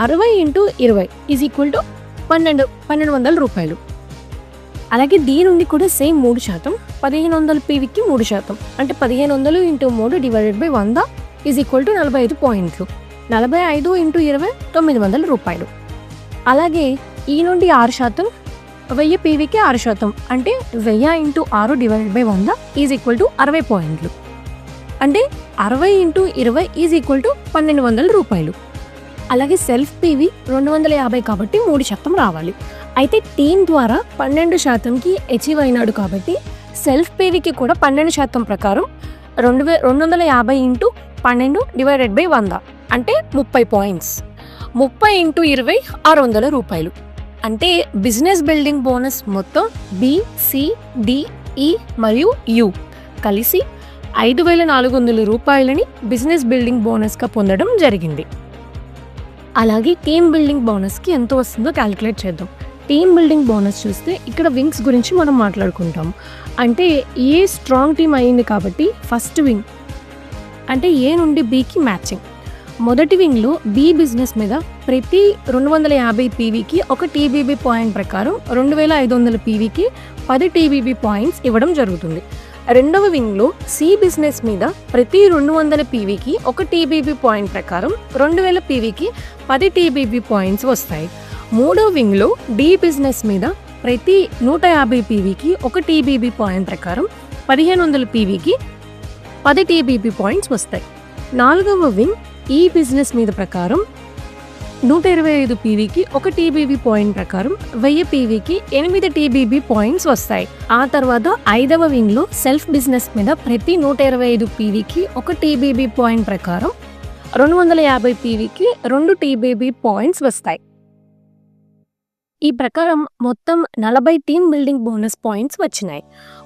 60 ఇంటూ 20 ఈజ్ ఈక్వల్ టు 1,200 రూపాయలు. అలాగే దీని నుండి కూడా సేమ్ 3%, 1,500 పీవీకి 3% అంటే 1,500 into 3 divided by 100 is equal to 45 పాయింట్లు. 45 ఇంటూ 20 900 రూపాయలు. అలాగే ఈ నుండి 6%, 1000 పీవీకి 6% అంటే 1000 into 6 divided by 100 is equal to 60 పాయింట్లు. అంటే 60 ఇంటూ 20 ఈజ్ ఈక్వల్ టు 1,200 రూపాయలు. అలాగే సెల్ఫ్ పీవీ 250 కాబట్టి 3% రావాలి. అయితే టీమ్ ద్వారా 12%కి అచీవ్ అయినాడు కాబట్టి సెల్ఫ్ పీవీకి కూడా 12% ప్రకారం 250 ఇంటూ 12 డివైడెడ్ బై 100 అంటే 30 పాయింట్స్. 30 ఇంటూ 20 600 రూపాయలు. అంటే బిజినెస్ బిల్డింగ్ బోనస్ మొత్తం బి, సి, డి, ఈ మరియు యు కలిసి 5,400 రూపాయలని బిజినెస్ బిల్డింగ్ బోనస్గా పొందడం జరిగింది. అలాగే టీమ్ బిల్డింగ్ బోనస్కి ఎంత వస్తుందో క్యాలిక్యులేట్ చేద్దాం. టీమ్ బిల్డింగ్ బోనస్ చూస్తే ఇక్కడ వింగ్స్ గురించి మనం మాట్లాడుకుంటాం. అంటే ఏ స్ట్రాంగ్ టీమ్ అయింది కాబట్టి ఫస్ట్ వింగ్ అంటే ఏ నుండి బికి మ్యాచింగ్. మొదటి వింగ్లో బి బిజినెస్ మీద ప్రతి 250 పీవీకి ఒక టీబీబీ పాయింట్ ప్రకారం 2,500 పీవీకి 10 టీబీబీ పాయింట్స్ ఇవ్వడం జరుగుతుంది. రెండవ వింగ్లో సి బిజినెస్ మీద ప్రతి 200 పీవీకి ఒక టీబీబీ పాయింట్ ప్రకారం 2,000 పీవీకి 10 టీబీబీ పాయింట్స్ వస్తాయి. మూడో వింగ్లో డి బిజినెస్ మీద ప్రతి 150 పీవీకి ఒక టీబీబీ పాయింట్ ప్రకారం 1,500 పీవీకి 10 టీబీబీ పాయింట్స్ వస్తాయి. నాలుగవ వింగ్ ఈ బిజినెస్ మీద ప్రకారం 125 పీవీకి ఒక టీబీబీ పాయింట్ ప్రకారం 1000 పీవీకి 8 టీబీబీ పాయింట్స్ వస్తాయి. ఆ తర్వాత ఐదవ వింగ్లో సెల్ఫ్ బిజినెస్ మీద ప్రతి 125 పీవీకి ఒక టీబీబీ పాయింట్ ప్రకారం 250 పీవీకి 2 టీబీబీ పాయింట్స్ వస్తాయి. ఈ ప్రకారం మొత్తం 40 టీమ్ బిల్డింగ్ బోనస్ పాయింట్స్ వచ్చినాయి.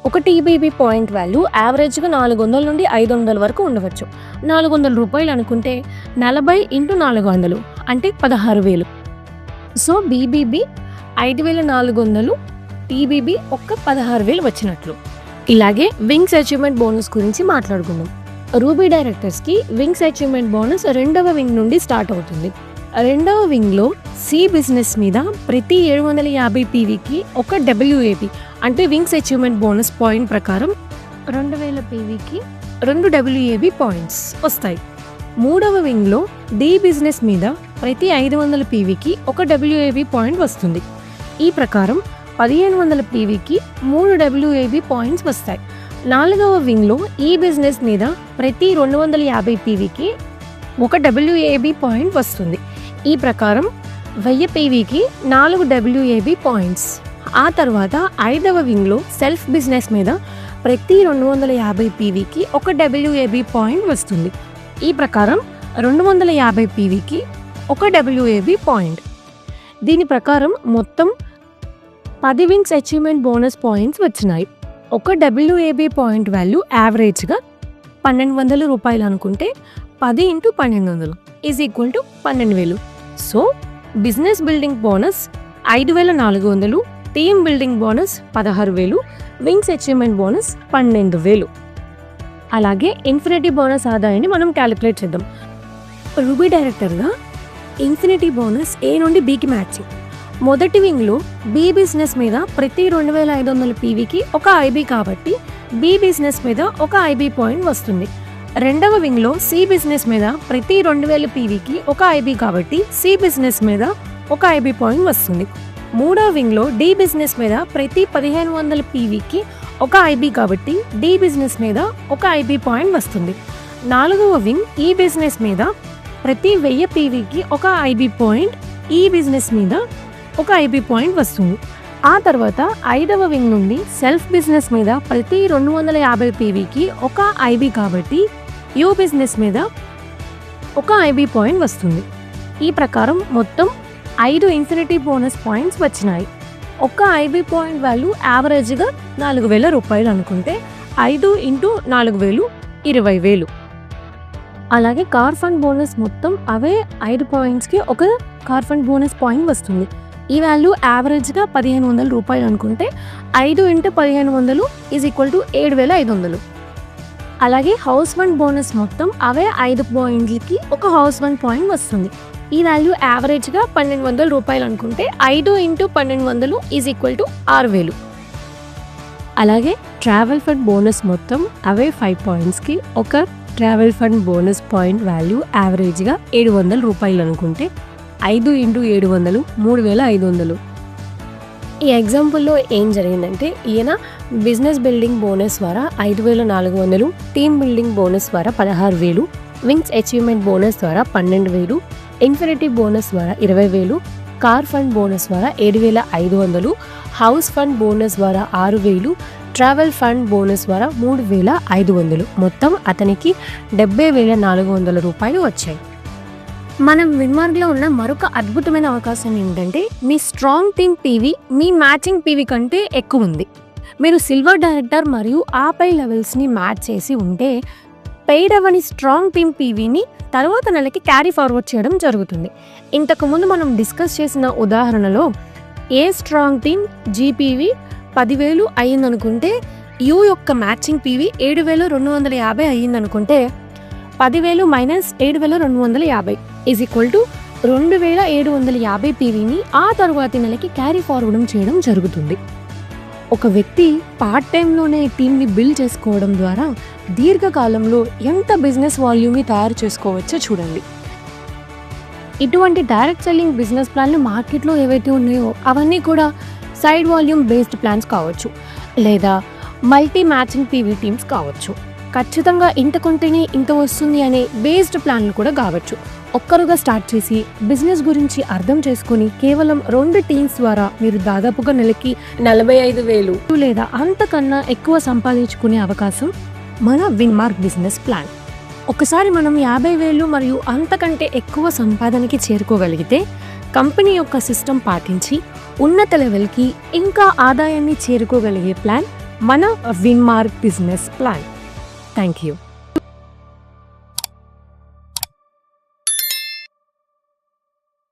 ఒక టీబీబీ పాయింట్ వాల్యూ యావరేజ్గా 400 నుండి 500 వరకు ఉండవచ్చు. 400 రూపాయలు అనుకుంటే 40 × 400 అంటే 16,000. సో బీబీబీ 5,400, టీబీబీ ఒక్క 16,000 వచ్చినట్లు. ఇలాగే వింగ్స్ అచీవ్మెంట్ బోనస్ గురించి మాట్లాడుకుందాం. రూబీ డైరెక్టర్స్కి వింగ్స్ అచీవ్మెంట్ బోనస్ రెండవ వింగ్ నుండి స్టార్ట్ అవుతుంది. రెండవ వింగ్లో సి బిజినెస్ మీద ప్రతి 750 పీవీకి ఒక డబ్ల్యూఏబీ అంటే వింగ్స్ అచీవ్మెంట్ బోనస్ పాయింట్ ప్రకారం 2,000 పీవీకి 2 డబ్ల్యూఏబీ పాయింట్స్ వస్తాయి. మూడవ వింగ్లో డి బిజినెస్ మీద ప్రతి 500 పీవీకి ఒక డబ్ల్యూఏబీ పాయింట్ వస్తుంది. ఈ ప్రకారం 1,500 పీవీకి 3 డబ్ల్యూఏబీ పాయింట్స్ వస్తాయి. నాలుగవ వింగ్లో ఈ బిజినెస్ మీద ప్రతి 250 పీవీకి ఒక డబ్ల్యూఏబీ పాయింట్ వస్తుంది. ఈ ప్రకారం 1000 పీవీకి 4 డబ్ల్యూఏబీ పాయింట్స్. ఆ తర్వాత ఐదవ వింగ్లో సెల్ఫ్ బిజినెస్ మీద ప్రతి 250 పీవీకి ఒక డబ్ల్యూఏబీ పాయింట్ వస్తుంది. ఈ ప్రకారం 250 పీవీకి ఒక డబ్ల్యూఏబీ పాయింట్. దీని ప్రకారం మొత్తం 10 వింగ్స్ అచీవ్మెంట్ బోనస్ పాయింట్స్ వచ్చినాయి. ఒక డబ్ల్యూఏబీ పాయింట్ వాల్యూ యావరేజ్గా 1,200 రూపాయలు అనుకుంటే 10 × 1,200 = 12,000. So business building bonus 5,400, team building bonus 16,000, wings achievement bonus 12,000. అలాగే ఇన్ఫినిటీ బోనస్ ఆదాయాన్ని మనం క్యాలిక్యులేట్ చేద్దాం. రూబీ డైరెక్టర్గా ఇన్ఫినిటీ బోనస్ ఏ నుండి బికి మ్యాచింగ్. మొదటి వింగ్లో బి బిజినెస్ మీద ప్రతి 2,500 పీవీకి ఒక ఐబీ కాబట్టి బి బిజినెస్ మీద ఒక ఐబీ పాయింట్ వస్తుంది. రెండవ వింగ్లో సి బిజినెస్ మీద ప్రతి 2,000 పీవీకి ఒక ఐబీ కాబట్టి సి బిజినెస్ మీద ఒక ఐబీ పాయింట్ వస్తుంది. మూడవ వింగ్లో డి బిజినెస్ మీద ప్రతి 1,500 పీవీకి ఒక ఐబీ కాబట్టి డి బిజినెస్ మీద ఒక ఐబీ పాయింట్ వస్తుంది. నాలుగవ వింగ్ ఈ బిజినెస్ మీద ప్రతి 1000 పీవీకి ఒక ఐబీ పాయింట్, ఈ బిజినెస్ మీద ఒక ఐబీ పాయింట్ వస్తుంది. ఆ తర్వాత ఐదవ వింగ్ నుండి సెల్ఫ్ బిజినెస్ మీద ప్రతి 250 పీవీకి ఒక ఐబీ కాబట్టి యూ బిజినెస్ మీద ఒక ఐబీ పాయింట్ వస్తుంది. ఈ ప్రకారం మొత్తం 5 ఇన్ఫినిటీ బోనస్ పాయింట్స్ వచ్చినాయి. ఒక్క ఐబీ పాయింట్ వాల్యూ యావరేజ్గా 4,000 రూపాయలు అనుకుంటే 5 × 4,000 20,000. అలాగే కార్ ఫండ్ బోనస్ మొత్తం అవే 5 పాయింట్స్కి ఒక కార్ ఫండ్ బోనస్ పాయింట్ వస్తుంది. ఈ వాల్యూ యావరేజ్గా 1,500 రూపాయలు అనుకుంటే 5 × 1,500 = 7,500. అలాగే హౌస్ ఫండ్ బోనస్ మొత్తం అవే 5 పాయింట్లకి ఒక హౌస్ ఫండ్ పాయింట్ వస్తుంది. ఈ వాల్యూ యావరేజ్గా 1,200 రూపాయలు అనుకుంటే 5 × 1,200 = 6,000. అలాగే ట్రావెల్ ఫండ్ బోనస్ మొత్తం అవే 5 పాయింట్స్కి ఒక travel fund bonus point value యావరేజ్గా 700 రూపాయలు అనుకుంటే 5 × 700 3,500. ఈ ఎగ్జాంపుల్లో ఏం జరిగిందంటే ఈయన బిజినెస్ బిల్డింగ్ బోనస్ ద్వారా 5,400, టీమ్ బిల్డింగ్ బోనస్ ద్వారా 16,000, వింగ్స్ అచీవ్మెంట్ బోనస్ ద్వారా 12,000, ఇన్ఫినిటీ బోనస్ ద్వారా 20,000, కార్ ఫండ్ బోనస్ ద్వారా 7,500, హౌస్ ఫండ్ బోనస్ ద్వారా 6,000, ట్రావెల్ ఫండ్ బోనస్ ద్వారా 3,500. మొత్తం అతనికి 70,400 రూపాయలు వచ్చాయి. మనం విన్మార్గ్లో ఉన్న మరొక అద్భుతమైన అవకాశం ఏంటంటే మీ స్ట్రాంగ్ టీమ్ పీవీ మీ మ్యాచింగ్ పీవీ కంటే ఎక్కువ ఉంది. మీరు సిల్వర్ డైరెక్టర్ మరియు ఆపై లెవెల్స్ని మ్యాచ్ చేసి ఉంటే పెయిడ్ అవ్వని స్ట్రాంగ్ టీమ్ పీవీని తర్వాత నెలకి క్యారీ ఫార్వర్డ్ చేయడం జరుగుతుంది. ఇంతకుముందు మనం డిస్కస్ చేసిన ఉదాహరణలో ఏ స్ట్రాంగ్ టీమ్ జీపీవీ 10,000 అయ్యిందనుకుంటే యూ యొక్క matching PV 7,250 అయ్యిందనుకుంటే 10,000 minus 7,250 is equal to 2,750 పీవీని ఆ తరువాతి నెలకి క్యారీ ఫార్వర్డ్ చేయడం జరుగుతుంది. ఒక వ్యక్తి పార్ట్ టైంలోనే టీంని బిల్డ్ చేసుకోవడం ద్వారా దీర్ఘకాలంలో ఎంత బిజినెస్ వాల్యూమ్ని తయారు చేసుకోవచ్చో చూడండి. ఇటువంటి డైరెక్ట్ సెల్లింగ్ బిజినెస్ ప్లాన్లు మార్కెట్లో ఏవైతే ఉన్నాయో అవన్నీ కూడా సైడ్ వాల్యూమ్ బేస్డ్ ప్లాన్స్ కావచ్చు, లేదా మల్టీ మ్యాచింగ్ పీవీ టీమ్స్ కావచ్చు. ఖచ్చితంగా ఇంత కొంటేనే ఇంత వస్తుంది అనే బేస్డ్ ప్లాన్లు కూడా కావచ్చు. ఒక్కరుగా స్టార్ట్ చేసి బిజినెస్ గురించి అర్థం చేసుకొని కేవలం 2 టీమ్స్ ద్వారా మీరు దాదాపుగా నెలకి 45,000 లేదా అంతకన్నా ఎక్కువ సంపాదించుకునే అవకాశం మన విన్మార్క్ బిజినెస్ ప్లాన్. ఒకసారి మనం 50,000 మరియు అంతకంటే ఎక్కువ సంపాదనకి చేరుకోగలిగితే కంపెనీ యొక్క సిస్టమ్ పాటించి ఉన్నత లెవెల్కి ఇంకా ఆదాయాన్ని చేరుకోగలిగే ప్లాన్ మన విన్మార్క్ బిజినెస్ ప్లాన్. Thank you.